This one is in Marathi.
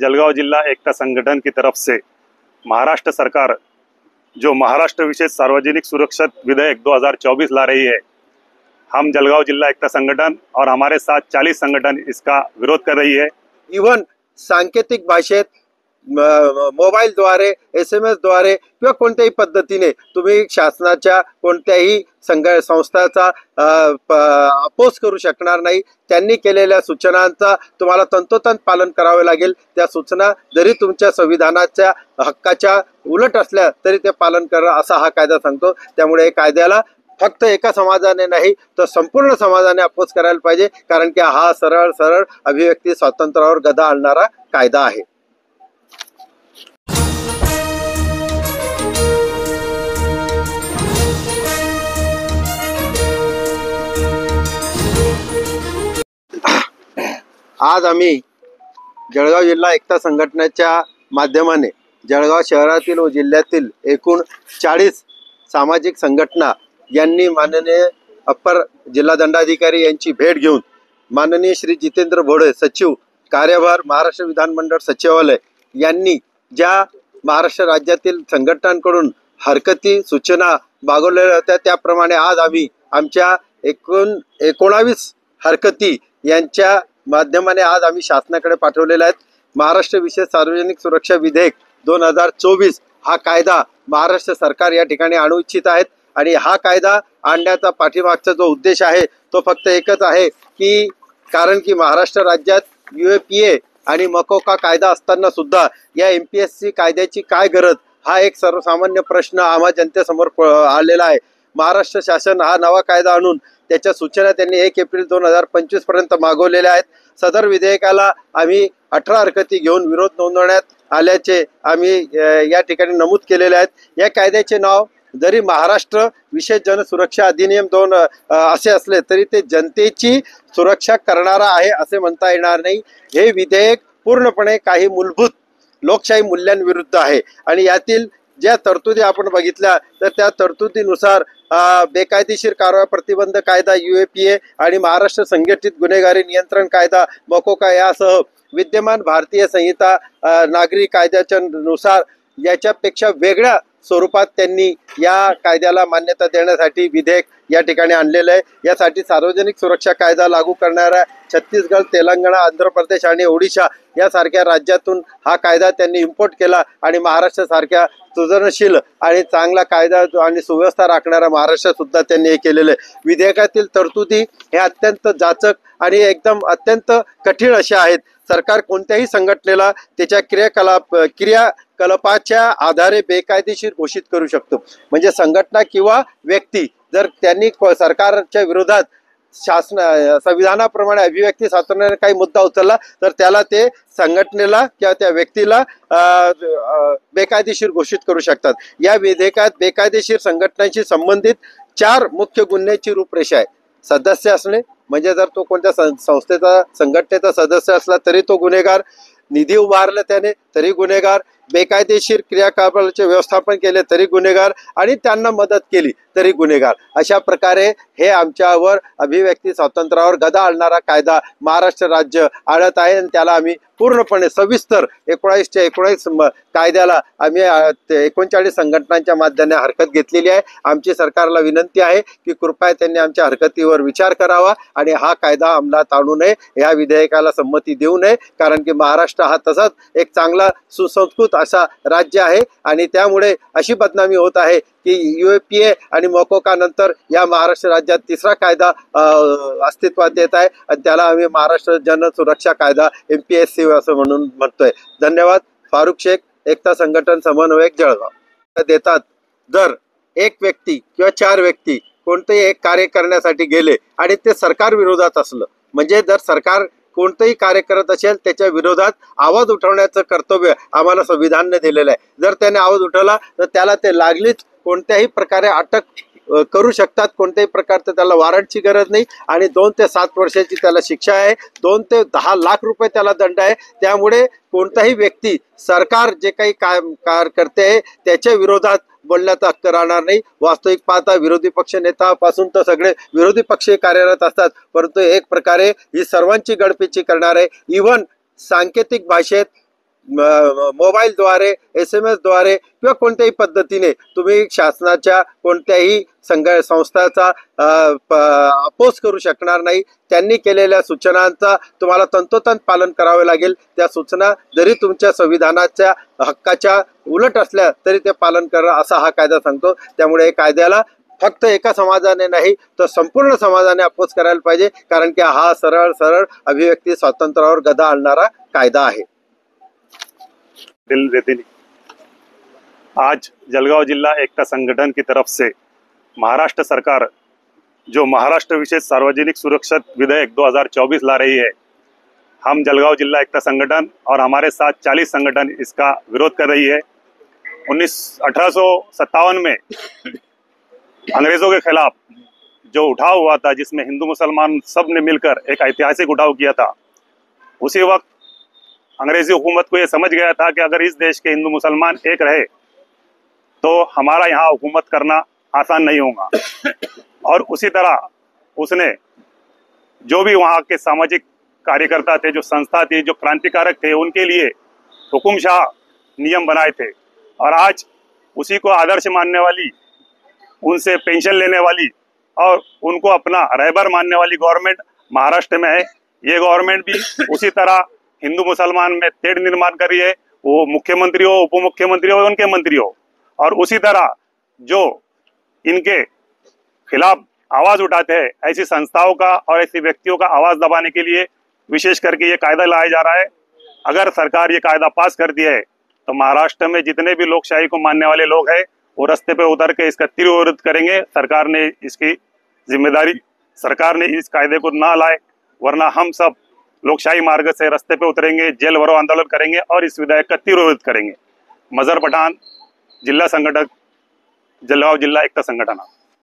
जलगांव जिला एकता संगठन की तरफ से महाराष्ट्र सरकार जो महाराष्ट्र विशेष सार्वजनिक सुरक्षा विधेयक 2024 ला रही है, हम जलगांव जिला एकता संगठन और हमारे साथ 40 संगठन इसका विरोध कर रही है। इवन सांकेतिक भाषेत मोबाईलद्वारे SMS द्वारे किंवा कोणत्याही पद्धतीने तुम्ही शासनाच्या कोणत्याही संस्थाचा अपोज करू शकणार नाही। त्यांनी केलेल्या सूचनांचा तुम्हाला तंतोतंत पालन करावे लागेल। त्या सूचना जरी तुमच्या संविधानाच्या हक्काच्या उलट असल्या तरी ते पालन करा असा हा कायदा सांगतो। त्यामुळे या कायद्याला फक्त एका समाजाने नाही तर संपूर्ण समाजाने अपोज करायला पाहिजे, कारण की हा सरळ सरळ अभिव्यक्ती स्वातंत्र्यावर गदा आणणारा कायदा आहे। आज आम्ही जळगाव जिल्हा एकता संघटनेच्या माध्यमाने जळगाव शहरातील व जिल्ह्यातील एकूण 40 सामाजिक संघटना यांनी माननीय अप्पर जिल्हा दंडाधिकारी यांची भेट घेऊन माननीय श्री जितेंद्र भोळे सचिव कार्यभार महाराष्ट्र विधानमंडळ सचिवालय यांनी ज्या महाराष्ट्र राज्यातील संघटनांकडून हरकती सूचना मागवलेल्या होत्या त्याप्रमाणे आज आम्ही आमच्या 19 हरकती यांच्या माध्यमाने आज आम्ही शासनाकडे पाठवलेल्या आहेत। महाराष्ट्र विशेष सार्वजनिक सुरक्षा विधेयक 2024 हा कायदा महाराष्ट्र सरकार या ठिकाणी आणू इच्छित आहेत आणि हा कायदा आणण्याचा पाठीमागचा जो उद्देश आहे तो फक्त एकच आहे की कारण की महाराष्ट्र राज्यात UAPA आणि मकोका कायदा असताना सुद्धा या MPSC कायद्याची काय गरज हा एक सर्वसामान्य प्रश्न आम्हा जनतेसमोर आलेला आहे। महाराष्ट्र शासन हा नवा कायदा आणून त्याच्या सूचना त्यांनी 1 एप्रिल 2025 पर्यंत मागवलेल्या आहेत। सदर विधेयकाला आम्ही 18 हरकती घेऊन विरोध नोंदवण्यात आल्याचे आम्ही या ठिकाणी नमूद केलेले आहेत। या कायद्याचे नाव जरी महाराष्ट्र विशेष जनसुरक्षा अधिनियम 2 असे असले तरी ते जनतेची सुरक्षा करणारा आहे असे म्हणता येणार नाही। हे विधेयक पूर्णपणे काही मूलभूत लोकशाही मूल्यांविरुद्ध आहे आणि यातील ज्या तरतुदी आपण बघितल्या तर त्या तरतुदीनुसार बेकायदेशीर कारवाई प्रतिबंध कायदा UAPA आणि महाराष्ट्र संघटित गुन्हेगारी नियंत्रण कायदा मकोका यासह विद्यमान भारतीय संहिता नागरी कायद्याच्या नुसार याच्यापेक्षा वेगळ्या स्वरूपात त्यांनी या कायद्याला मान्यता देण्यासाठी विधेयक या ठिकाणी आणलेलं आहे। यासाठी सार्वजनिक सुरक्षा कायदा लागू करणाऱ्या छत्तीसगड, तेलंगणा, आंध्र प्रदेश आणि ओडिशा यासारख्या राज्यातून हा कायदा त्यांनी इम्पोर्ट केला आणि महाराष्ट्र सारख्या सृजनशील आणि चांगला कायदा आणि सुव्यवस्था राखणारा महाराष्ट्र सुद्धा त्यांनी हे केलेलं आहे। विधेयकातील तरतुदी हे अत्यंत जाचक आणि एकदम अत्यंत कठीण अशा आहेत। सरकार कोणत्याही संघटनेला त्याच्या क्रियाकलापाच्या आधारे बेकायदेशीर घोषित करू शकतो। म्हणजे संघटना किंवा व्यक्ती जर त्यांनी सरकारच्या विरोधात संविधानाप्रमाणे अभिव्यक्ती स्वातंत्र्याने काही मुद्दा उचलला तर त्याला ते संघटनेला किंवा त्या व्यक्तीला बेकायदेशीर घोषित करू शकतात। या विधेयकात बेकायदेशीर संघटनांशी संबंधित 4 मुख्य गुन्ह्याची रूपरेषा आहे। सदस्य असणे म्हणजे जर तो कोणत्या संस्थेचा संघटनेचा सदस्य असला तरी तो गुन्हेगार, निधी उभारला त्याने तरी गुन्हेगार, बेकायदेशीर क्रियाकलापाचे व्यवस्थापन केले तरी गुन्हेगार आणि त्यांना मदत केली तरी गुन्हेगार। अशा प्रकारे हे आमच्यावर अभिव्यक्ती स्वातंत्र्यावर गदा आणणारा कायदा महाराष्ट्र राज्य आणत आहे आणि त्याला आम्ही पूर्णपणे सविस्तर 19च्या 19 कायद्याला आम्ही 39 संघटनांच्या माध्यमाने हरकत घेतलेली आहे। आमची सरकारला विनंती आहे की कृपया त्यांनी आमच्या हरकतीवर विचार करावा आणि हा कायदा अंमलात आणू नये, या विधेयकाला संमती देऊ नये, कारण की महाराष्ट्र हा तसाच एक चांगला सुसंस्कृत असा राज्य आहे आणि त्यामुळे अशी बदनामी होत आहे की UAPA आणि मकोका नंतर या महाराष्ट्र राज्यात 3रा कायदा अस्तित्वात येत आहे आणि त्याला आम्ही महाराष्ट्र जन सुरक्षा कायदा MPSC असं म्हणून म्हणतोय। धन्यवाद। फारुख शेख, एकता संघटन समन्वयक, जळगाव। देतात जर एक व्यक्ती किंवा 4 व्यक्ती कोणतेही एक कार्य करण्यासाठी गेले आणि ते सरकार विरोधात असलं, म्हणजे जर सरकार कोणतेही कार्य करत असेल त्याच्या विरोधात आवाज उठवण्याचं कर्तव्य आम्हाला संविधानाने दिलेलं आहे। जर त्याने आवाज उठवला तर त्याला ते लागलीच कोणत्याही प्रकारे अटक करू शकतात। कोणत्याही प्रकारचं त्याला वॉरंटची गरज नाही आणि 2 ते 7 वर्षाची त्याला शिक्षा आहे, 2 ते 10 लाख रुपये त्याला दंड आहे। त्यामुळे कोणताही व्यक्ती सरकार जे काही कार्य करते आहे त्याच्या विरोधात बोलण्याचा हक्क राहणार नाही। वास्तविक पाहता विरोधी पक्ष नेत्यापासून तर सगळे विरोधी पक्ष कार्यरत असतात, परंतु एक प्रकारे ही सर्वांची गळपेची करणार आहे। इवन सांकेतिक भाषेत मोबाईलद्वारे, SMS द्वारे किंवा कोणत्याही पद्धतीने तुम्ही शासनाच्या कोणत्याही संस्थाचा अपोज करू शकणार नाही. त्यांनी केलेल्या सूचनांचा तुम्हाला तंतोतंत पालन करावे लागेल. त्या सूचना जरी तुमच्या संविधानाच्या हक्काच्या उलट असल्या तरी ते पालन करा असा हा कायदा सांगतो. त्यामुळे या कायद्याला फक्त एका समाजाने नाही तर संपूर्ण समाजाने अपोज करायला पाहिजे, कारण की हा सरळ सरळ अभिव्यक्ती स्वातंत्र्यावर गदा आणणारा कायदा आहे. दिल देती नहीं। आज जलगांव जिला एकता संगठन की तरफ से महाराष्ट्र सरकार जो महाराष्ट्र विशेष सार्वजनिक सुरक्षा विधेयक 2024 ला रही है, हम जलगांव जिला एकता संगठन और हमारे साथ 40 संगठन इसका विरोध कर रही है। 1857 में अंग्रेजों के खिलाफ जो उठाव हुआ था, जिसमें हिंदू मुसलमान सब ने मिलकर एक ऐतिहासिक उठाव किया था, उसी वक्त अंग्रेजी हुकूमत को ये समझ गया था कि अगर इस देश के हिंदू मुसलमान एक रहे तो हमारा यहाँ हुकूमत करना आसान नहीं होगा। और उसी तरह उसने जो भी वहाँ के सामाजिक कार्यकर्ता थे, जो संस्था थी, जो क्रांतिकारक थे, उनके लिए हुकुमशाह नियम बनाए थे। और आज उसी को आदर्श मानने वाली, उनसे पेंशन लेने वाली और उनको अपना रहबर मानने वाली गवर्नमेंट महाराष्ट्र में है। ये गवर्नमेंट भी उसी तरह हिंदू मुसलमान में तेढ़ निर्माण कर रही है, वो मुख्यमंत्री हो, उप मुख्यमंत्री हो, उनके मंत्री हो। और उसी तरह जो इनके खिलाफ आवाज उठाते हैं, ऐसी संस्थाओं का और ऐसे व्यक्तियों का आवाज दबाने के लिए विशेष करके ये कायदा लाया जा रहा है। अगर सरकार ये कायदा पास करती है तो महाराष्ट्र में जितने भी लोकशाही को मानने वाले लोग हैं वो रास्ते पे उतर के इसका तीव्र विरोध करेंगे। सरकार ने इसकी जिम्मेदारी, सरकार ने इस कायदे को ना लाए, वरना हम सब लोकशाही मार्ग से रास्ते पे उतरेंगे, जेल भरो आंदोलन करेंगे और इस विधेयक का तीव्र विरोध करेंगे। मजहर पठान, जिला संगठक, जलगांव जिला एकता संगठन।